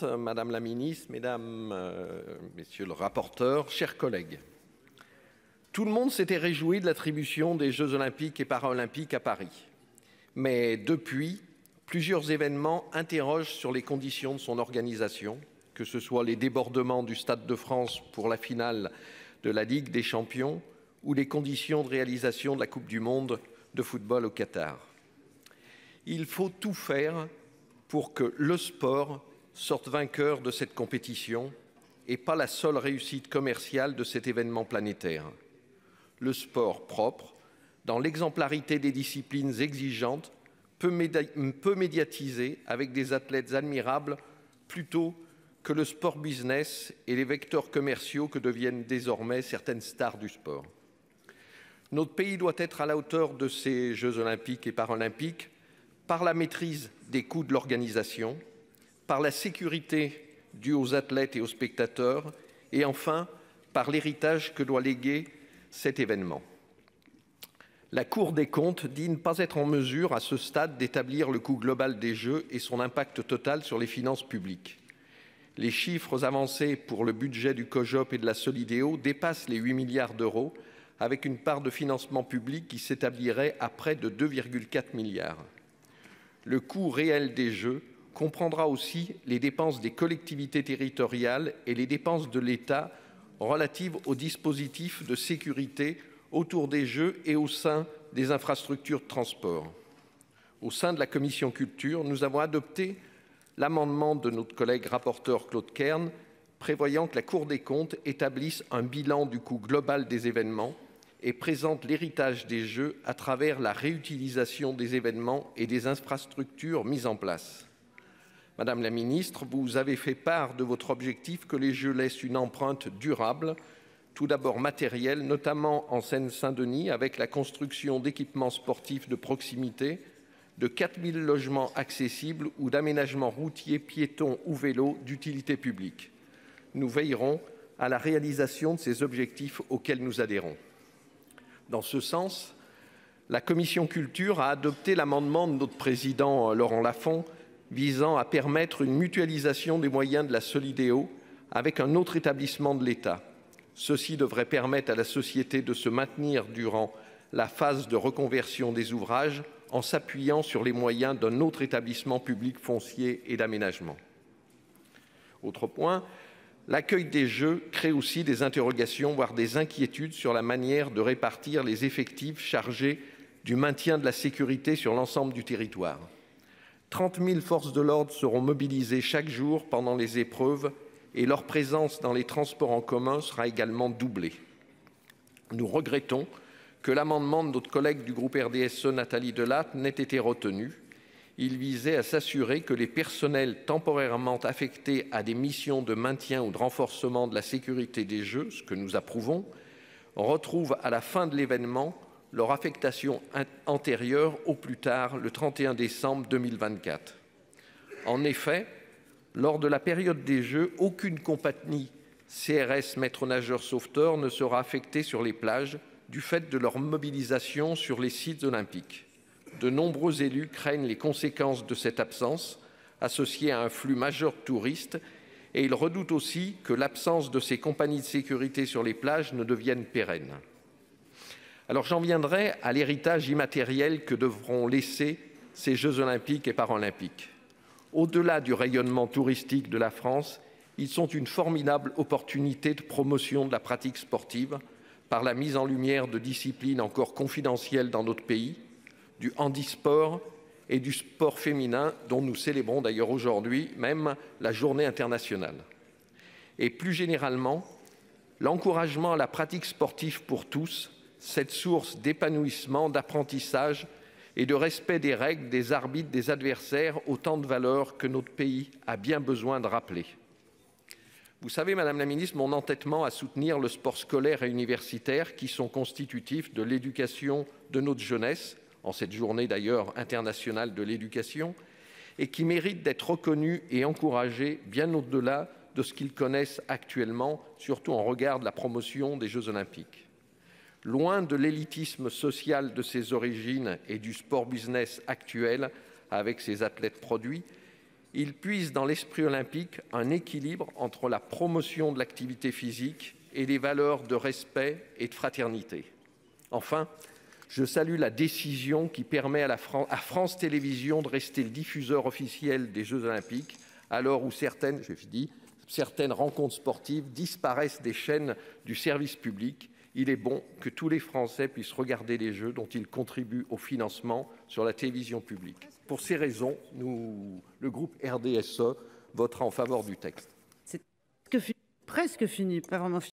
Présidente, Madame la Ministre, Mesdames, Messieurs le rapporteur, chers collègues. Tout le monde s'était réjoui de l'attribution des Jeux olympiques et paralympiques à Paris. Mais depuis, plusieurs événements interrogent sur les conditions de son organisation, que ce soit les débordements du Stade de France pour la finale de la Ligue des Champions ou les conditions de réalisation de la Coupe du Monde de football au Qatar. Il faut tout faire pour que le sport sorte vainqueur de cette compétition et pas la seule réussite commerciale de cet événement planétaire. Le sport propre, dans l'exemplarité des disciplines exigeantes, peu médiatisé avec des athlètes admirables plutôt que le sport business et les vecteurs commerciaux que deviennent désormais certaines stars du sport. Notre pays doit être à la hauteur de ces Jeux olympiques et paralympiques par la maîtrise des coûts de l'organisation, par la sécurité due aux athlètes et aux spectateurs, et enfin par l'héritage que doit léguer cet événement. La Cour des comptes dit ne pas être en mesure à ce stade d'établir le coût global des Jeux et son impact total sur les finances publiques. Les chiffres avancés pour le budget du COJOP et de la Solidéo dépassent les 8 milliards d'euros, avec une part de financement public qui s'établirait à près de 2,4 milliards. Le coût réel des Jeux comprendra aussi les dépenses des collectivités territoriales et les dépenses de l'État relatives aux dispositifs de sécurité autour des Jeux et au sein des infrastructures de transport. Au sein de la commission culture, nous avons adopté l'amendement de notre collègue rapporteur Claude Kern prévoyant que la Cour des comptes établisse un bilan du coût global des événements et présente l'héritage des Jeux à travers la réutilisation des événements et des infrastructures mises en place. Madame la Ministre, vous avez fait part de votre objectif que les Jeux laissent une empreinte durable, tout d'abord matérielle, notamment en Seine-Saint-Denis, avec la construction d'équipements sportifs de proximité, de 4000 logements accessibles ou d'aménagements routiers, piétons ou vélos d'utilité publique. Nous veillerons à la réalisation de ces objectifs auxquels nous adhérons. Dans ce sens, la commission culture a adopté l'amendement de notre président Laurent Lafont visant à permettre une mutualisation des moyens de la Solidéo avec un autre établissement de l'État. Ceci devrait permettre à la société de se maintenir durant la phase de reconversion des ouvrages en s'appuyant sur les moyens d'un autre établissement public foncier et d'aménagement. Autre point, l'accueil des Jeux crée aussi des interrogations, voire des inquiétudes sur la manière de répartir les effectifs chargés du maintien de la sécurité sur l'ensemble du territoire. 30 000 forces de l'ordre seront mobilisées chaque jour pendant les épreuves et leur présence dans les transports en commun sera également doublée. Nous regrettons que l'amendement de notre collègue du groupe RDSE, Nathalie Delattre, n'ait été retenu. Il visait à s'assurer que les personnels temporairement affectés à des missions de maintien ou de renforcement de la sécurité des Jeux, ce que nous approuvons, retrouvent à la fin de l'événement leur affectation antérieure au plus tard le 31 décembre 2024. En effet, lors de la période des Jeux, aucune compagnie CRS maître nageur sauveteur ne sera affectée sur les plages du fait de leur mobilisation sur les sites olympiques. De nombreux élus craignent les conséquences de cette absence, associée à un flux majeur de touristes, et ils redoutent aussi que l'absence de ces compagnies de sécurité sur les plages ne devienne pérenne. Alors j'en viendrai à l'héritage immatériel que devront laisser ces Jeux olympiques et paralympiques. Au-delà du rayonnement touristique de la France, ils sont une formidable opportunité de promotion de la pratique sportive par la mise en lumière de disciplines encore confidentielles dans notre pays, du handisport et du sport féminin dont nous célébrons d'ailleurs aujourd'hui même la journée internationale. Et plus généralement, l'encouragement à la pratique sportive pour tous, cette source d'épanouissement, d'apprentissage et de respect des règles, des arbitres, des adversaires, autant de valeurs que notre pays a bien besoin de rappeler. Vous savez, Madame la Ministre, mon entêtement à soutenir le sport scolaire et universitaire qui sont constitutifs de l'éducation de notre jeunesse, en cette journée d'ailleurs internationale de l'éducation, et qui méritent d'être reconnus et encouragés bien au-delà de ce qu'ils connaissent actuellement, surtout en regard de la promotion des Jeux olympiques. Loin de l'élitisme social de ses origines et du sport business actuel avec ses athlètes produits, Il puise dans l'esprit olympique un équilibre entre la promotion de l'activité physique et les valeurs de respect et de fraternité. Enfin, je salue la décision qui permet à France Télévisions de rester le diffuseur officiel des Jeux olympiques, à l'heure où certaines rencontres sportives disparaissent des chaînes du service public. Il est bon que tous les Français puissent regarder les Jeux dont ils contribuent au financement sur la télévision publique. Pour ces raisons, le groupe RDSE votera en faveur du texte. C'est presque fini, pas vraiment fini.